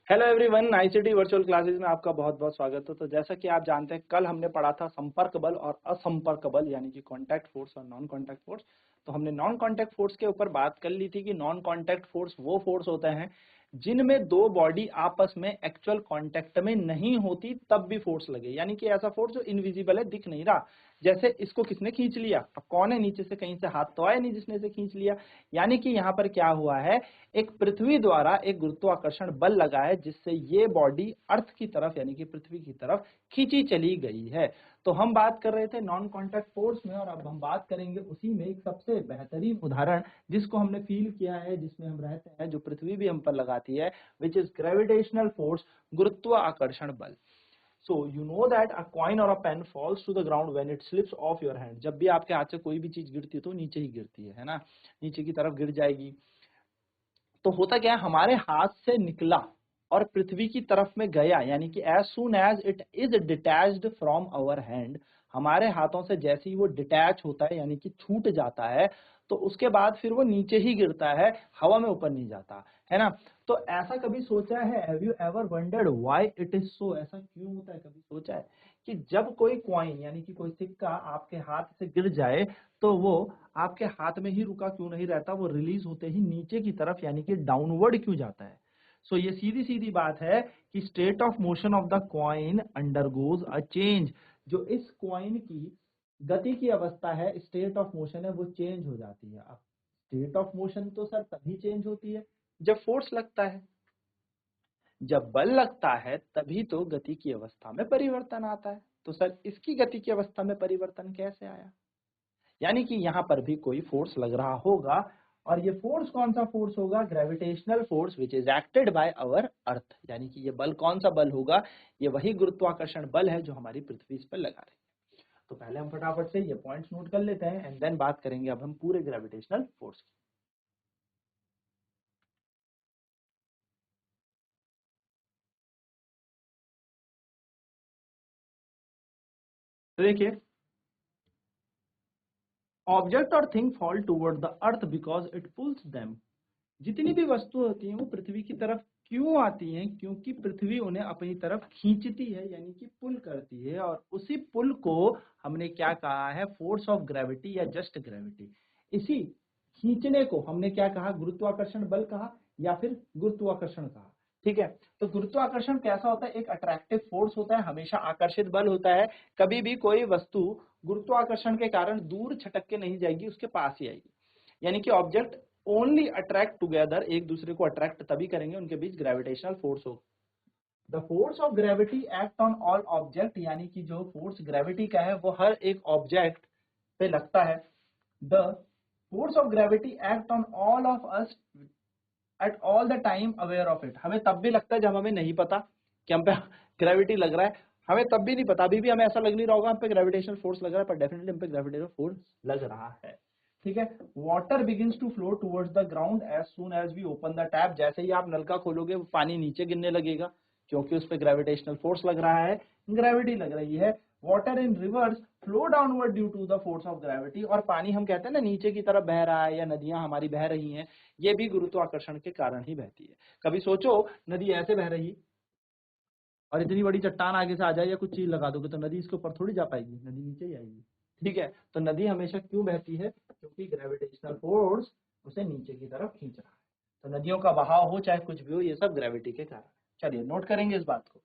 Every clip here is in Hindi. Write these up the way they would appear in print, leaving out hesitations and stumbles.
Hello everyone, ICT virtual classes में आपका बहुत बहुत स्वागत है। तो जैसा कि आप जानते हैं, कल हमने पढ़ा था संपर्क बल और असंपर्क बल, यानी कि कॉन्टैक्ट फोर्स और नॉन कॉन्टैक्ट फोर्स। तो हमने नॉन कॉन्टैक्ट फोर्स के ऊपर बात कर ली थी कि नॉन कॉन्टैक्ट फोर्स वो फोर्स होते हैं जिनमें दो बॉडी आपस में एक्चुअल कॉन्टैक्ट में नहीं होती तब भी फोर्स लगे, यानी कि ऐसा फोर्स जो इनविजिबल है, दिख नहीं रहा। जैसे इसको किसने खींच लिया, अब कौन है नीचे से, कहीं से हाथ तो आया नहीं जिसने इसे खींच लिया। यानी कि यहाँ पर क्या हुआ है, एक पृथ्वी द्वारा एक गुरुत्वाकर्षण बल लगा है जिससे ये बॉडी अर्थ की तरफ यानी कि पृथ्वी की तरफ खींची चली गई है। तो हम बात कर रहे थे नॉन कॉन्टैक्ट फोर्स में, और अब हम बात करेंगे उसी में एक सबसे बेहतरीन उदाहरण जिसको हमने फील किया है, जिसमें हम रहते हैं, जो पृथ्वी भी हम पर लगाती है, विच इज ग्रेविटेशनल फोर्स, गुरुत्वाकर्षण बल। So you know that a coin or a pen falls to the ground when it slips off your hand. जब भी आपके हाथ से कोई भी चीज गिरती है तो नीचे ही गिरती है ना, नीचे की तरफ गिर जाएगी। तो होता क्या है, हमारे हाथ से निकला और पृथ्वी की तरफ में गया, यानी कि as soon as it is detached from our hand, हमारे हाथों से जैसे ही वो डिटैच होता है यानी कि छूट जाता है, तो उसके बाद फिर वो नीचे ही गिरता है, हवा में ऊपर नहीं जाता है ना। तो ऐसा कभी सोचा है, have you ever wondered why it is so, ऐसा क्यों होता है, कभी सोचा है कि जब कोई कॉइन यानी कि कोई सिक्का आपके हाथ से गिर जाए तो वो आपके हाथ में ही रुका क्यों नहीं रहता, वो रिलीज होते ही नीचे की तरफ यानी कि डाउनवर्ड क्यों जाता है। सो ये सीधी सीधी बात है कि state of motion of the coin undergoes a change. जो इस कॉइन की गति की अवस्था है, स्टेट ऑफ मोशन है, वो चेंज हो जाती है। अब स्टेट ऑफ मोशन तो सर तभी चेंज होती है जब फोर्स लगता है, जब बल लगता है तभी तो गति की अवस्था में परिवर्तन आता है। तो सर इसकी गति की अवस्था में परिवर्तन कैसे आया, यानी कि यहाँ पर भी कोई फोर्स लग रहा होगा, और ये फोर्स कौन सा फोर्स होगा, gravitational force which is acted by our earth. यानी कि ये बल कौन सा बल होगा, ये वही गुरुत्वाकर्षण बल है जो हमारी पृथ्वी इस पर लगा रही है। तो पहले हम फटाफट से ये पॉइंट्स नोट कर लेते हैं एंड देन बात करेंगे अब हम पूरे ग्रेविटेशनल फोर्स की। तो देखिए, ऑब्जेक्ट और thing fall toward the earth because it pools them. जितनी भी वस्तु होती हैं वो पृथ्वी की तरफ क्यों आती हैं, क्योंकि पृथ्वी उन्हें अपनी तरफ खींचती है, यानी कि पुल करती है। और उसी पुल को हमने क्या कहा है, फोर्स ऑफ ग्रेविटी या जस्ट ग्रेविटी। इसी खींचने को हमने क्या कहा, गुरुत्वाकर्षण बल कहा या फिर गुरुत्वाकर्षण कहा। ठीक है, तो गुरुत्वाकर्षण कैसा होता है, एक अट्रैक्टिव फोर्स होता है, हमेशा आकर्षित बल होता है। कभी भी कोई वस्तु गुरुत्वाकर्षण के कारण दूर छटक के नहीं जाएगी, उसके पास ही आएगी। यानी कि ऑब्जेक्ट ओनली अट्रैक्ट टुगेदर, एक दूसरे को अट्रैक्ट तभी करेंगे, उनके बीच ग्रेविटेशनल फोर्स हो। The force of gravity act on all object, यानी कि जो फोर्स ग्रेविटी का है वो हर एक ऑब्जेक्ट पे लगता है। The force of gravity act on all of us at all the time aware of it. हमें तब भी लगता है जब हमें नहीं पता कि हम पे ग्रेविटी लग रहा है, हमें तब भी नहीं पता, अभी भी हमें ऐसा लग नहीं रहा होगा हम पे ग्रेविटेशनल फोर्स लग रहा है, पर डेफिनेटली हम पे ग्रेविटेशनल फोर्स लग रहा है। ठीक है, water begins to flow towards the ground as soon as we open the tap. जैसे ही आप नल का खोलोगे वो पानी नीचे गिरने लगेगा, क्योंकि उस पर ग्रेविटेशनल फोर्स लग रहा है, ग्रेविटी लग रही है। Water in rivers flow downward due to the force of gravity. और पानी हम कहते हैं ना नीचे की तरफ बह रहा है, या नदियां हमारी बह रही हैं, ये भी गुरुत्वाकर्षण के कारण ही बहती है। कभी सोचो नदी ऐसे बह रही और इतनी बड़ी चट्टान आगे से आ जाए या कुछ चीज लगा दोगे तो नदी इसके ऊपर थोड़ी जा पाएगी, नदी नीचे ही आएगी। ठीक है, तो नदी हमेशा क्यों बहती है, क्योंकि ग्रेविटेशनल फोर्स उसे नीचे की तरफ खींच रहा है। तो नदियों का बहाव हो चाहे कुछ भी हो, ये सब ग्रेविटी के कारण। चलिए नोट करेंगे इस बात को।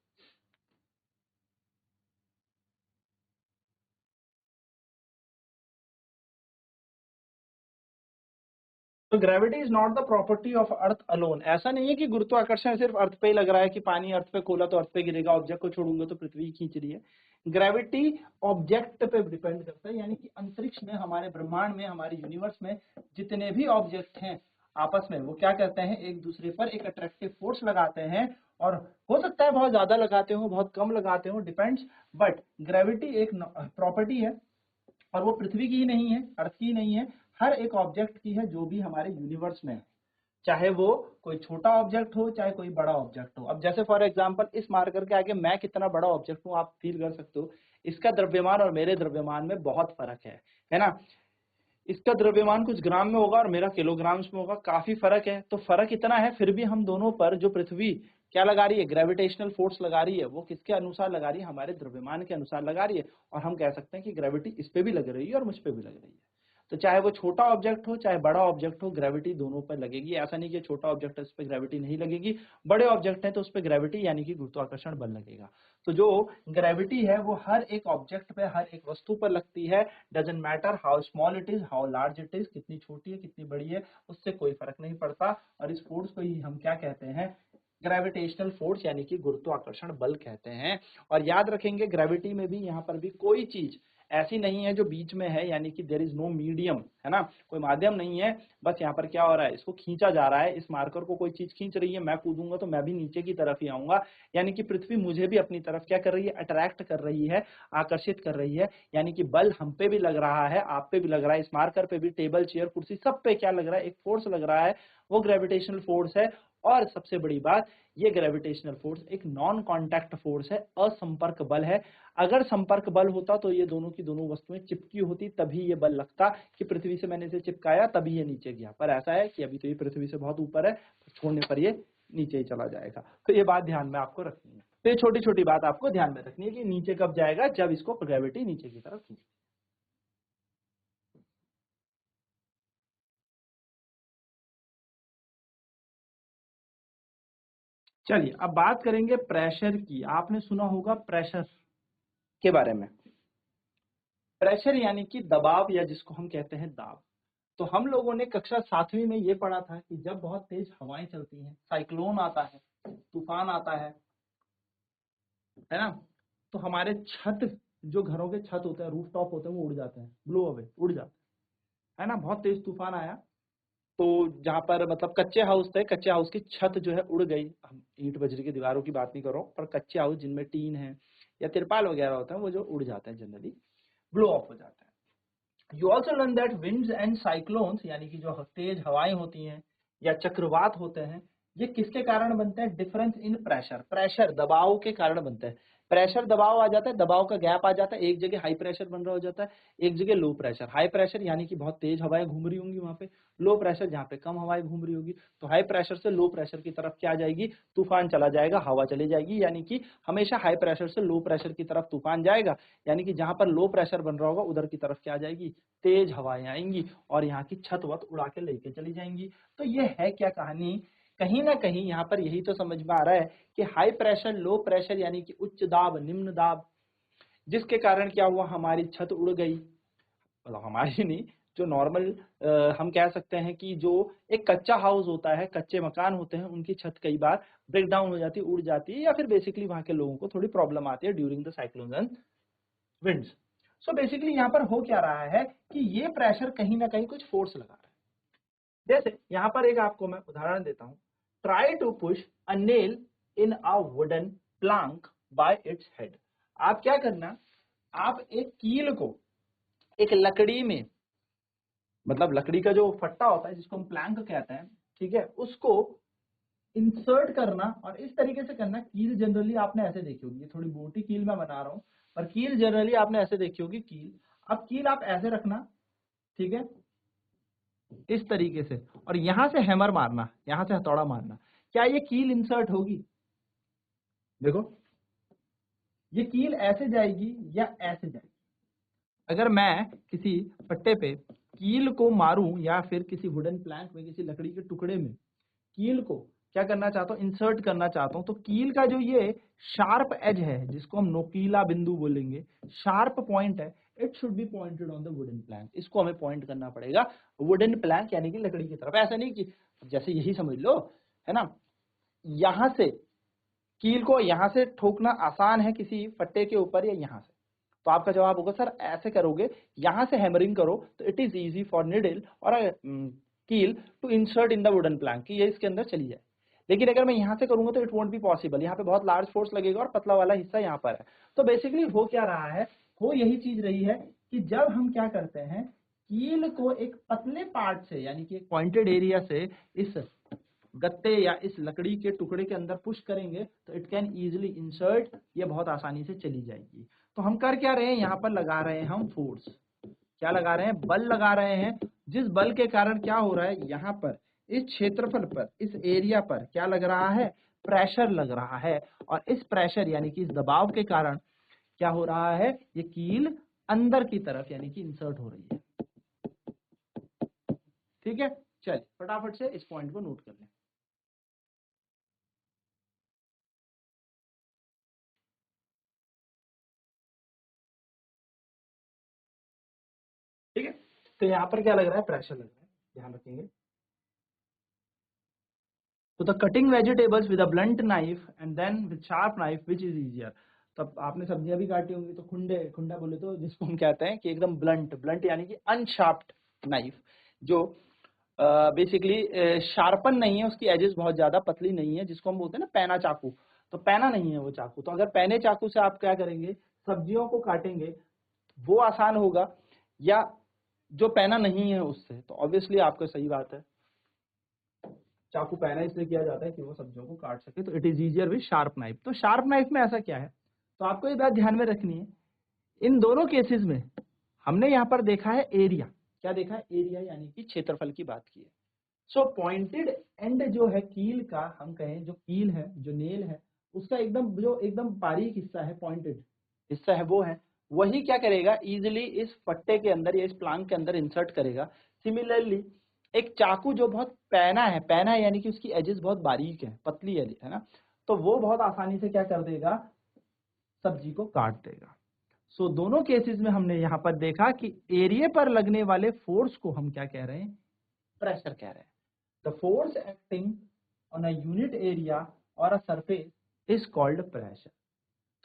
तो gravity is not the property of earth alone. ऐसा नहीं है कि गुरुत्वाकर्षण सिर्फ अर्थ पे ही लग रहा है कि पानी अर्थ पे खोला तो अर्थ पे गिरेगा, ऑब्जेक्ट को छोड़ूंगा तो पृथ्वी खींच रही है। ग्रेविटी ऑब्जेक्ट पे डिपेंड करता है, यानी कि अंतरिक्ष में, हमारे ब्रह्मांड में, हमारे यूनिवर्स में जितने भी ऑब्जेक्ट हैं आपस में वो क्या करते हैं, एक दूसरे पर एक अट्रैक्टिव फोर्स लगाते हैं। और हो सकता है बहुत ज्यादा लगाते हो, बहुत कम लगाते हो, डिपेंड्स। बट ग्रेविटी एक प्रॉपर्टी है, और वो पृथ्वी की ही नहीं है, अर्थ की ही नहीं है, हर एक ऑब्जेक्ट की है जो भी हमारे यूनिवर्स में है। चाहे वो कोई छोटा ऑब्जेक्ट हो चाहे कोई बड़ा ऑब्जेक्ट हो। अब जैसे फॉर एग्जांपल इस मार्कर के आगे मैं कितना बड़ा ऑब्जेक्ट हूं, आप फील कर सकते हो। इसका द्रव्यमान और मेरे द्रव्यमान में बहुत फर्क है ना। इसका द्रव्यमान कुछ ग्राम में होगा और मेरा किलोग्राम्स में होगा, काफी फर्क है। तो फर्क इतना है, फिर भी हम दोनों पर जो पृथ्वी क्या लगा रही है, ग्रेविटेशनल फोर्स लगा रही है, वो किसके अनुसार लगा रही है, हमारे द्रव्यमान के अनुसार लगा रही है। और हम कह सकते हैं कि ग्रेविटी इस पे भी लग रही है और मुझ पे भी लग रही है। तो चाहे वो छोटा ऑब्जेक्ट हो चाहे बड़ा ऑब्जेक्ट हो, ग्रेविटी दोनों पर लगेगी। ऐसा नहीं कि छोटा ऑब्जेक्ट है उस पर ग्रेविटी नहीं लगेगी, बड़े ऑब्जेक्ट है तो उस पर ग्रेविटी यानी कि गुरुत्वाकर्षण बल लगेगा। तो जो ग्रेविटी है वो हर एक ऑब्जेक्ट पे, हर एक वस्तु पर लगती है। Doesn't matter how small it is, how large it is, कितनी छोटी है कितनी बड़ी है, उससे कोई फर्क नहीं पड़ता। और इस फोर्स को ही हम क्या कहते हैं, ग्रेविटेशनल फोर्स यानी कि गुरुत्वाकर्षण बल कहते हैं। और याद रखेंगे ग्रेविटी में भी, यहाँ पर भी कोई चीज ऐसी नहीं है जो बीच में है, यानी कि देयर इज नो मीडियम, है ना, कोई माध्यम नहीं है। बस यहाँ पर क्या हो रहा है, इसको खींचा जा रहा है, इस मार्कर को कोई चीज खींच रही है, मैं कूदूंगा तो मैं भी नीचे की तरफ ही आऊंगा। यानी कि पृथ्वी मुझे भी अपनी तरफ क्या कर रही है, अट्रैक्ट कर रही है, आकर्षित कर रही है। यानी कि बल हम पे भी लग रहा है, आप पे भी लग रहा है, इस मार्कर पे भी, टेबल चेयर कुर्सी सब पे क्या लग रहा है, एक फोर्स लग रहा है, वो ग्रेविटेशनल फोर्स है। और सबसे बड़ी बात, ये ग्रेविटेशनल फोर्स एक नॉन कॉन्टैक्ट फोर्स है, असंपर्क बल है। अगर संपर्क बल होता तो ये दोनों की दोनों वस्तुएं चिपकी होती, तभी ये बल लगता कि पृथ्वी से मैंने इसे चिपकाया तभी ये नीचे गया। पर ऐसा है कि अभी तो ये पृथ्वी से बहुत ऊपर है, छोड़ने पर ये नीचे ही चला जाएगा। तो ये बात ध्यान में आपको रखनी है। तो ये छोटी छोटी बात आपको ध्यान में रखनी है कि नीचे कब जाएगा, जब इसको ग्रेविटी नीचे की तरफ खींचे। चलिए अब बात करेंगे प्रेशर की। आपने सुना होगा प्रेशर के बारे में। प्रेशर यानी कि दबाव, या जिसको हम कहते हैं दाब। तो हम लोगों ने कक्षा 7वीं में ये पढ़ा था कि जब बहुत तेज हवाएं चलती हैं, साइक्लोन आता है, तूफान आता है ना, तो हमारे छत, जो घरों के छत होते हैं, रूफ टॉप होते हैं, वो उड़ जाते हैं, ब्लो अवे, उड़ जाते हैं, है ना। बहुत तेज तूफान आया तो जहां पर मतलब कच्चे हाउस थे, कच्चे हाउस की छत जो है उड़ गई। हम ईंट बजरी की दीवारों की बात नहीं कर रहा हूँ, पर कच्चे हाउस जिनमें टीन है या तिरपाल वगैरह होता है, वो जो उड़ जाते हैं, जनरली ब्लो ऑफ हो जाते हैं। You also learn that winds and cyclones, यानी कि जो तेज हवाएं होती हैं या चक्रवात होते हैं, ये किसके कारण बनते हैं, डिफरेंस इन प्रेशर, प्रेशर दबाव के कारण बनते हैं। प्रेशर दबाव आ जाता है, दबाव का गैप आ जाता है, एक जगह हाई प्रेशर बन रहा हो जाता है, एक जगह लो प्रेशर। हाई प्रेशर यानी कि बहुत तेज हवाएं घूम रही होंगी वहां पे, लो प्रेशर जहाँ पे कम हवाएं घूम रही होगी। तो हाई प्रेशर से लो प्रेशर की तरफ क्या आ जाएगी, तूफान चला जाएगा, हवा चली जाएगी। यानी कि हमेशा हाई प्रेशर से लो प्रेशर की तरफ तूफान जाएगा, यानी कि जहां पर लो प्रेशर बन रहा होगा उधर की तरफ क्या आ जाएगी, तेज हवाएं आएंगी और यहाँ की छत वत उड़ा के लेके चली जाएंगी। तो ये है क्या कहानी, कहीं ना कहीं यहाँ पर यही तो समझ में आ रहा है कि हाई प्रेशर लो प्रेशर यानी कि उच्च दाब निम्न दाब, जिसके कारण क्या हुआ, हमारी छत उड़ गई। मतलब हमारी नहीं, जो नॉर्मल हम कह सकते हैं कि जो एक कच्चा हाउस होता है, कच्चे मकान होते हैं, उनकी छत कई बार ब्रेक डाउन हो जाती है, उड़ जाती है, या फिर बेसिकली वहां के लोगों को थोड़ी प्रॉब्लम आती है during the cyclone and winds. So basically यहाँ पर हो क्या रहा है कि ये प्रेशर कहीं ना कहीं कुछ फोर्स लगा रहा है। जैसे यहाँ पर एक आपको मैं उदाहरण देता हूँ, try to push a nail in a wooden plank by its head. आप क्या करना, आप एक कील को एक लकड़ी में, मतलब लकड़ी का जो फट्टा होता है जिसको हम प्लैंक कहते हैं, ठीक है, उसको इंसर्ट करना। और इस तरीके से करना, कील जनरली आपने ऐसे देखी होगी, थोड़ी मोटी कील मैं बना रहा हूँ, पर कील जनरली आपने ऐसे देखी होगी कील। अब कील आप ऐसे रखना, ठीक है, इस तरीके से, और यहां से हैमर मारना, यहां से हथौड़ा मारना। क्या ये कील इंसर्ट होगी, देखो ये कील ऐसे जाएगी या ऐसे जाएगी। अगर मैं किसी पट्टे पे कील को मारूं या फिर किसी वुडन प्लैंक में, किसी लकड़ी के टुकड़े में कील को क्या करना चाहता हूँ, इंसर्ट करना चाहता हूँ, तो कील का जो ये शार्प एज है, जिसको हम नोकीला बिंदु बोलेंगे, शार्प पॉइंट है, it should be pointed on the wooden Planck. इसको हमें पॉइंट करना पड़ेगा वुडन प्लैंक यानी कि लकड़ी की तरफ। ऐसा नहीं कि जैसे यही समझ लो, है ना, यहां से कील को यहां से ठोकना आसान है किसी फट्टे के ऊपर, या यहां से। तो आपका जवाब होगा सर ऐसे करोगे, यहां से हैमरिंग करो तो it is easy for needle और कील to insert in the wooden plank, कि ये इसके अंदर चली जाए। लेकिन अगर मैं यहां से करूंगा तो इट वोंट बी पॉसिबल, यहाँ पे बहुत लार्ज फोर्स लगेगा और पतला वाला हिस्सा यहाँ पर है। तो बेसिकली हो क्या रहा है, हो यही चीज रही है कि जब हम क्या करते हैं, कील को एक पतले पार्ट से, यानी कि एक पॉइंटेड एरिया से इस गत्ते या इस लकड़ी के टुकड़े के अंदर पुश करेंगे तो इट कैन इजिली इंसर्ट, ये बहुत आसानी से चली जाएगी। तो हम कर क्या रहे हैं, यहाँ पर लगा रहे हैं हम फोर्स। क्या लगा रहे हैं, बल लगा रहे हैं, जिस बल के कारण क्या हो रहा है, यहाँ पर इस क्षेत्रफल पर, इस एरिया पर क्या लग रहा है, प्रेशर लग रहा है। और इस प्रेशर यानी कि इस दबाव के कारण क्या हो रहा है, ये कील अंदर की तरफ यानी कि इंसर्ट हो रही है। ठीक है, चलिए फटाफट से इस पॉइंट को नोट कर लें। ठीक है, तो यहाँ पर क्या लग रहा है, प्रेशर लग रहा है, ध्यान रखेंगे। तो the cutting vegetables with a blunt knife and then with sharp knife which is easier. तब आपने सब्जियां भी काटी होंगी, तो खुंडा बोले तो जिसको हम कहते हैं कि एकदम ब्लंट यानी कि अनशार्प्ड नाइफ, जो बेसिकली शार्पन नहीं है, उसकी एजेस बहुत ज्यादा पतली नहीं है, जिसको हम बोलते हैं ना पैना चाकू। तो पैना नहीं है वो चाकू, तो अगर पैने चाकू से आप क्या करेंगे, सब्जियों को काटेंगे, वो आसान होगा, या जो पैना नहीं है उससे, तो ऑब्वियसली आपको सही बात है, चाकू पैना इसलिए किया जाता है कि वो सब्जियों को काट सके, तो it is easier with sharp knife. तो शार्प नाइफ में ऐसा क्या है, तो आपको ये बात ध्यान में रखनी है, इन दोनों केसेस में हमने यहाँ पर देखा है एरिया, क्या देखा है, एरिया यानी कि क्षेत्रफल की बात की है। सो पॉइंटेड एंड जो है कील का, हम कहें जो कील है, जो नेल है, उसका एकदम जो एकदम बारीक हिस्सा है, पॉइंटेड हिस्सा है, वो है, वही क्या करेगा, इजिली इस पट्टे के अंदर या इस प्लांक के अंदर इंसर्ट करेगा। सिमिलरली एक चाकू जो बहुत पैना है यानी कि उसकी एजेस बहुत बारीक है, पतली है ना, तो वो बहुत आसानी से क्या कर देगा, सब्जी को काट देगा। सो दोनों केसेस में हमने यहाँ पर देखा कि एरिया पर लगने वाले फोर्स को हम क्या कह रहे हैं, प्रेशर कह रहे हैं। The force acting on a unit area और a surface is called pressure.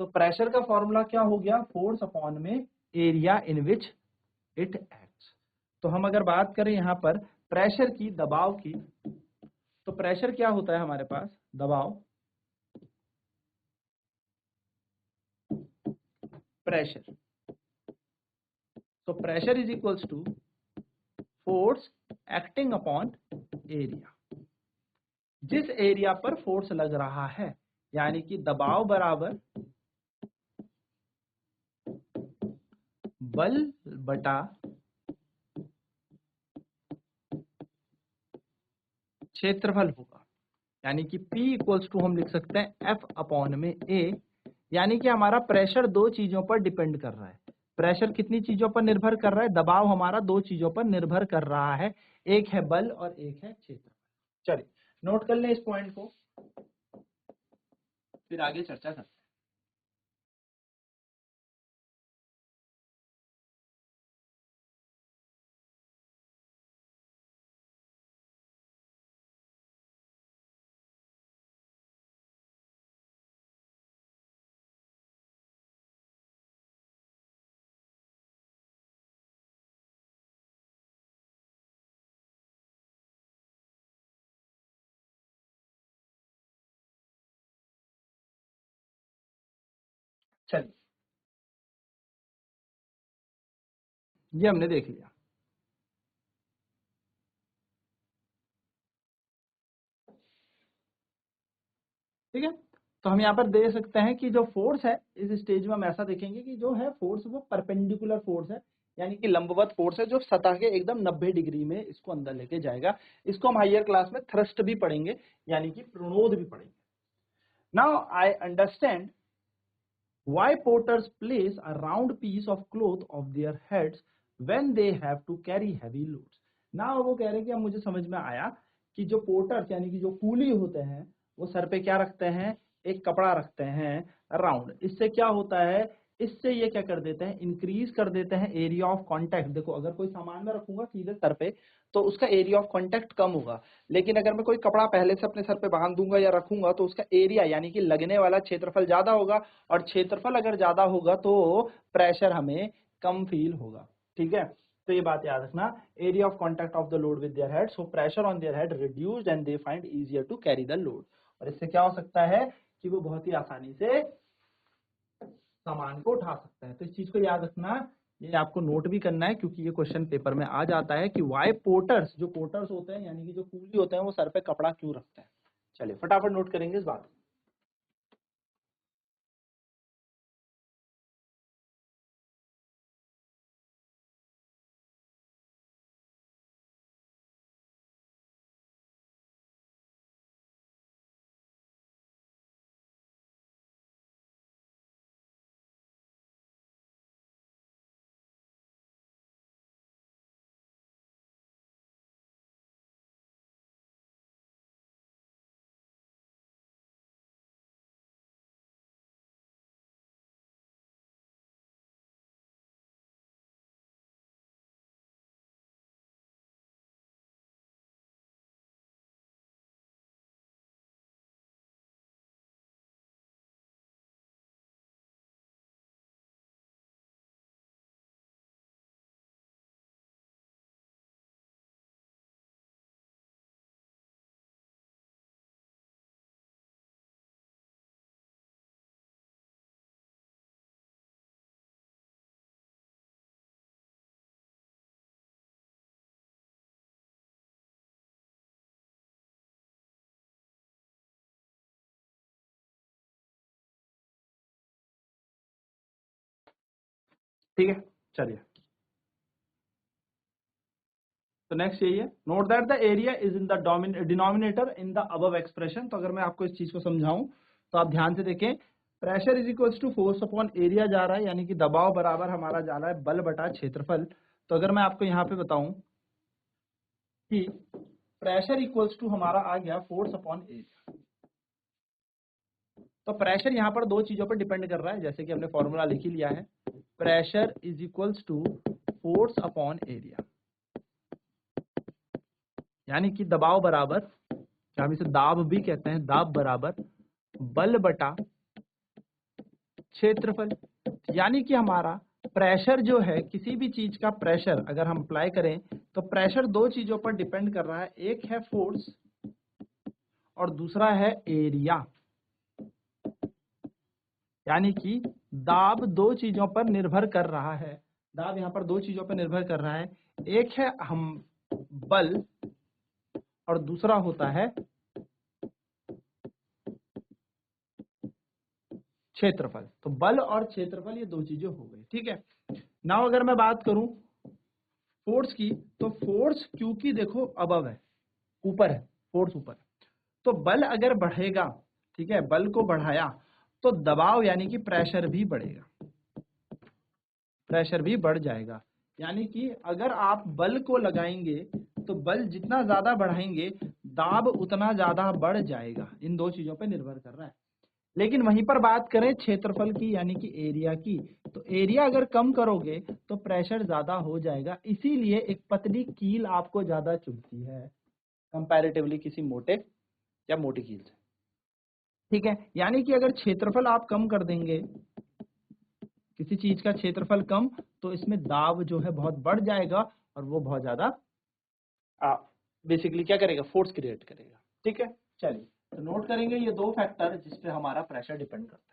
तो प्रेशर का फॉर्मूला क्या हो गया, फोर्स अपॉन में area in which it acts. तो हम अगर बात करें यहाँ पर प्रेशर की, दबाव की, तो प्रेशर क्या होता है हमारे पास, दबाव, प्रेशर। तो pressure is equals to force acting upon area, जिस एरिया पर फोर्स लग रहा है, यानी कि दबाव बराबर बल बटा क्षेत्रफल होगा, यानी कि P इक्वल्स टू हम लिख सकते हैं F अपॉन में A, यानी कि हमारा प्रेशर दो चीजों पर डिपेंड कर रहा है। प्रेशर कितनी चीजों पर निर्भर कर रहा है, दबाव हमारा दो चीजों पर निर्भर कर रहा है, एक है बल और एक है क्षेत्रफल। चलिए नोट कर लें इस पॉइंट को, फिर आगे चर्चा करते हैं। चलिए ये हमने देख लिया। ठीक है, तो हम यहाँ पर दे सकते हैं कि जो फोर्स है इस स्टेज में हम ऐसा देखेंगे कि जो है फोर्स वो परपेंडिकुलर फोर्स है, यानी कि लंबवत फोर्स है, जो सतह के एकदम 90 डिग्री में इसको अंदर लेके जाएगा। इसको हम हायर क्लास में थ्रस्ट भी पढ़ेंगे, यानी कि प्रणोद भी पढ़ेंगे। Now I understand why porters place a round piece of cloth of their heads when they have to carry heavy loads। now वो कह रहे हैं कि अब मुझे समझ में आया कि जो पोर्टर्स यानी कि जो कूली होते हैं, वो सर पे क्या रखते हैं, एक कपड़ा रखते हैं राउंड। इससे क्या होता है, इससे ये क्या कर देते हैं, इंक्रीज कर देते हैं एरिया ऑफ कांटेक्ट। देखो अगर कोई सामान में रखूंगा सीधे सर पे, तो उसका एरिया ऑफ कांटेक्ट कम होगा, लेकिन अगर मैं कोई कपड़ा पहले से अपने सर पे बांध दूंगा या रखूंगा, तो उसका एरिया यानी कि लगने वाला क्षेत्रफल ज्यादा होगा, और क्षेत्रफल अगर ज्यादा होगा तो प्रेशर हमें कम फील होगा। ठीक है, तो ये बात याद रखना, area of contact of the load with their head, so pressure on their head reduced and they find easier to carry the load. और इससे क्या हो सकता है कि वो बहुत ही आसानी से सामान को उठा सकता है। तो इस चीज को याद रखना, ये आपको नोट भी करना है, क्योंकि ये क्वेश्चन पेपर में आ जाता है कि वाई पोर्टर्स, जो पोर्टर्स होते हैं यानी कि जो कूली होते हैं, वो सर पे कपड़ा क्यों रखते हैं। चलिए फटाफट नोट करेंगे इस बात को। ठीक है, चलिए तो नेक्स्ट यही है, note that the area is in the denominator in the above expression. तो अगर मैं आपको इस चीज को समझाऊं तो आप ध्यान से देखें, pressure is equals to force upon area जा रहा है, यानी कि दबाव बराबर हमारा जा रहा है बल बटा क्षेत्रफल। तो अगर मैं आपको यहाँ पे बताऊं कि प्रेशर इक्वल्स टू हमारा आ गया फोर्स अपॉन एरिया, तो प्रेशर यहाँ पर दो चीजों पर डिपेंड कर रहा है, जैसे कि हमने फॉर्मूला लिख ही लिया है, pressure is equals to force upon area, यानी कि दबाव बराबर, क्या हम इसे दाब भी कहते हैं, दाब बराबर बल बटा क्षेत्रफल। यानी कि हमारा प्रेशर जो है, किसी भी चीज का प्रेशर अगर हम अप्लाई करें तो प्रेशर दो चीजों पर डिपेंड कर रहा है, एक है फोर्स और दूसरा है एरिया। यानी कि दाब दो चीजों पर निर्भर कर रहा है, दाब यहाँ पर दो चीजों पर निर्भर कर रहा है, एक है हम बल और दूसरा होता है क्षेत्रफल। तो बल और क्षेत्रफल ये दो चीजें हो गई, ठीक है। नाउ अगर मैं बात करूं फोर्स की, तो फोर्स क्योंकि देखो अबव है, ऊपर है, फोर्स ऊपर है, तो बल अगर बढ़ेगा, ठीक है, बल को बढ़ाया तो दबाव यानी कि प्रेशर भी बढ़ेगा, प्रेशर भी बढ़ जाएगा। यानी कि अगर आप बल को लगाएंगे तो बल जितना ज्यादा बढ़ाएंगे दाब उतना ज्यादा बढ़ जाएगा, इन दो चीजों पर निर्भर कर रहा है। लेकिन वहीं पर बात करें क्षेत्रफल की यानी कि एरिया की, तो एरिया अगर कम करोगे तो प्रेशर ज्यादा हो जाएगा, इसीलिए एक पतली कील आपको ज्यादा चुभती है कंपैरेटिवली किसी मोटे या मोटी कील से, ठीक है। यानी कि अगर क्षेत्रफल आप कम कर देंगे, किसी चीज का क्षेत्रफल कम, तो इसमें दाब जो है बहुत बढ़ जाएगा और वो बहुत ज्यादा बेसिकली क्या करेगा, फोर्स क्रिएट करेगा, ठीक है। चलिए तो नोट करेंगे ये दो फैक्टर जिसपे हमारा प्रेशर डिपेंड करता है।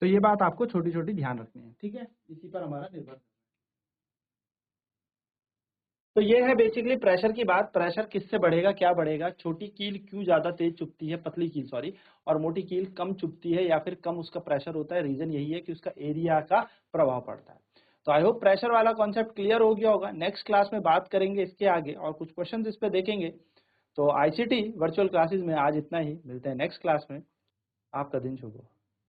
तो ये बात आपको छोटी छोटी ध्यान रखनी है, ठीक है, इसी पर हमारा निर्भर है। तो ये है बेसिकली प्रेशर की बात, प्रेशर किससे बढ़ेगा, क्या बढ़ेगा, छोटी कील क्यों ज्यादा तेज चुभती है, पतली कील सॉरी, और मोटी कील कम चुभती है या फिर कम उसका प्रेशर होता है। रीजन यही है कि उसका एरिया का प्रभाव पड़ता है। तो आई होप प्रेशर वाला कॉन्सेप्ट क्लियर हो गया होगा। नेक्स्ट क्लास में बात करेंगे इसके आगे और कुछ क्वेश्चन इस पे देखेंगे। तो आईसीटी वर्चुअल क्लासेस में आज इतना ही, मिलते हैं नेक्स्ट क्लास में। आपका दिन शुभ हो।